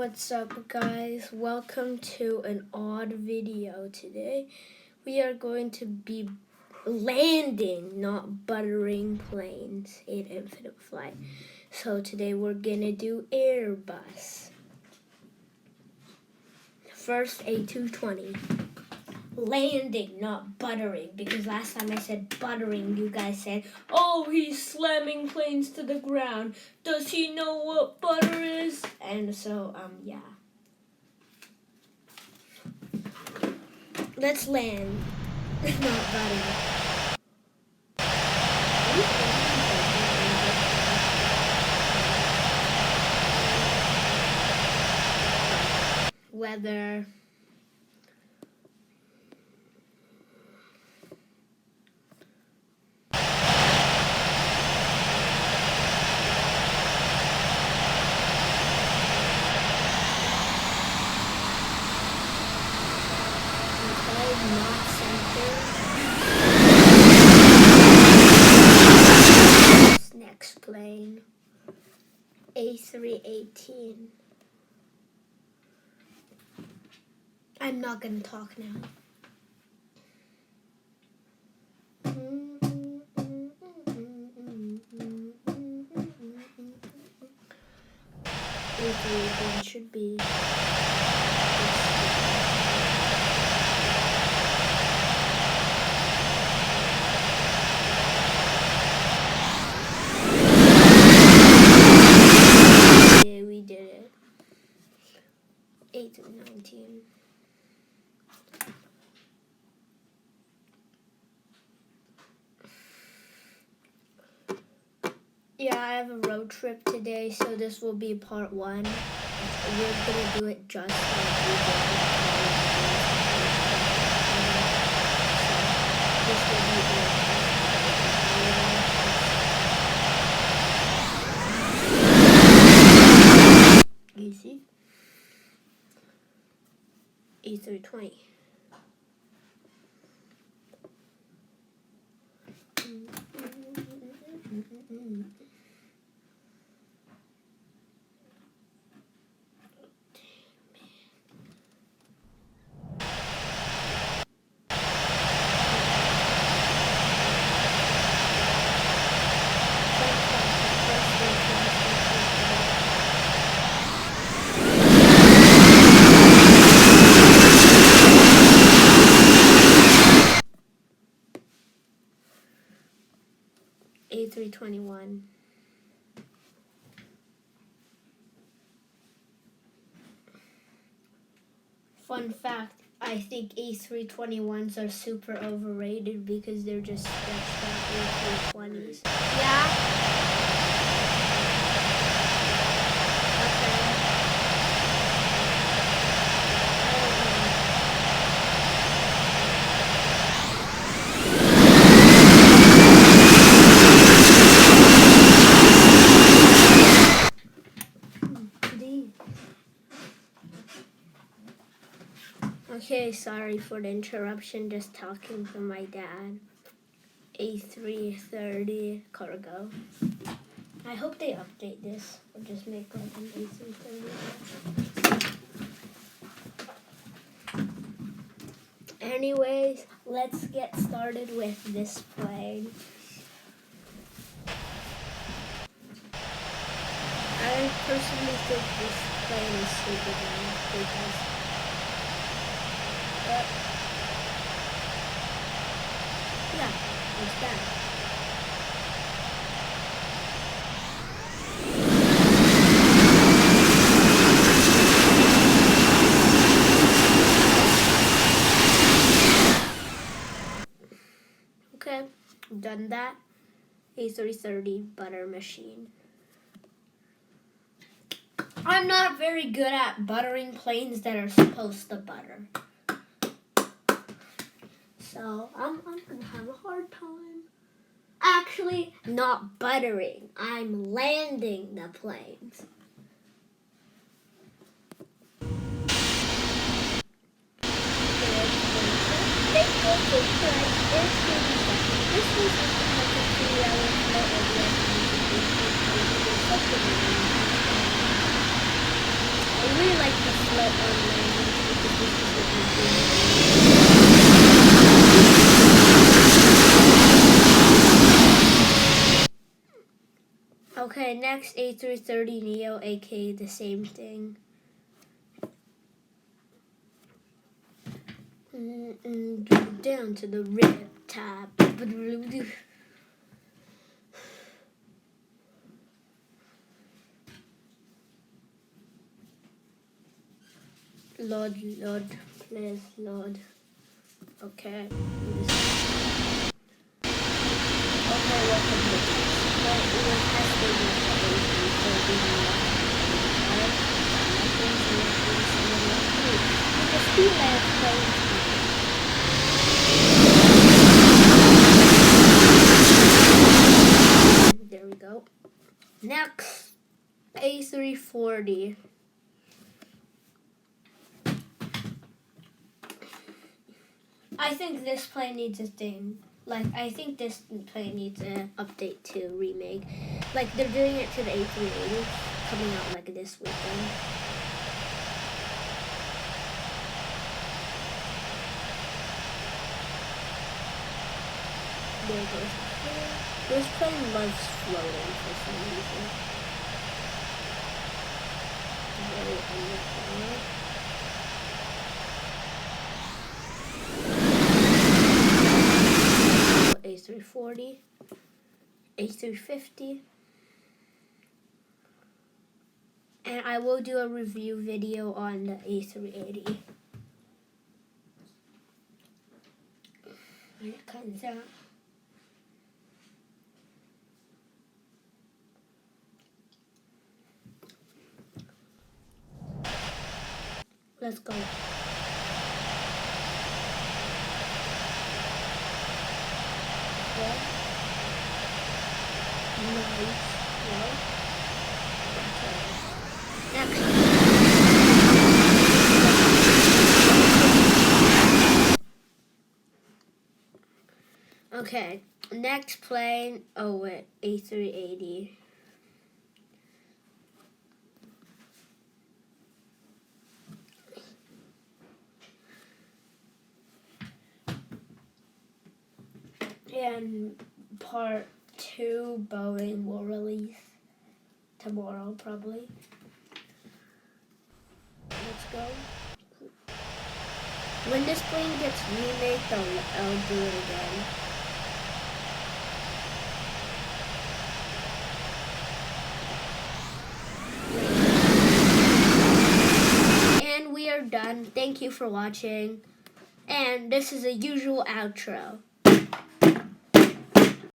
What's up, guys? Welcome to an odd video today. We are going to be landing, not buttering planes in infinite flight. So today we're gonna do airbus. First, A220. Landing, not buttering, because last time I said buttering, you guys said, "Oh, he's slamming planes to the ground. Does he know what butter is?" And so, yeah. Let's land, not buttering. Weather. Not center. Next plane. A318. I'm not gonna talk now. A318 should be. A319. Yeah, I have a road trip today, so this will be part 1. We're gonna do it just like we did with this will be easy. A320. A321. Fun fact, I think A321s are super overrated because they're just stretched out A320s. Yeah? Okay, sorry for the interruption, just talking to my dad. A330 cargo. I hope they update this or just make like an A330. Anyways, let's get started with this plane. I personally think this plane is super good because yeah, it's bad. Okay, done that. A330 butter machine. I'm not very good at buttering planes that are supposed to butter. So I'm gonna have a hard time. Actually, not buttering. I'm landing the planes. really like the float on landings because this is what we do. Okay, next A330neo, aka the same thing. Down to the rip top. Load, please load. Okay. Okay, welcome to we're testing the speed lamp planes. There we go. Next, A340. I think this plane needs a thing. Like, I think this plane needs an update to remake. Like, they're doing it to the A380, coming out like this weekend. There goes the plane. This plane loves floating for some reason. Very underpowered. A340, A350, and I will do a review video on the A380. Here it comes out. Let's go. Nice. Well, next. Okay, next plane. Oh wait, A380. And part 2 Boeing will release tomorrow probably. Let's go. When this plane gets remade, I'll do it again. And we are done. Thank you for watching. And this is a usual outro.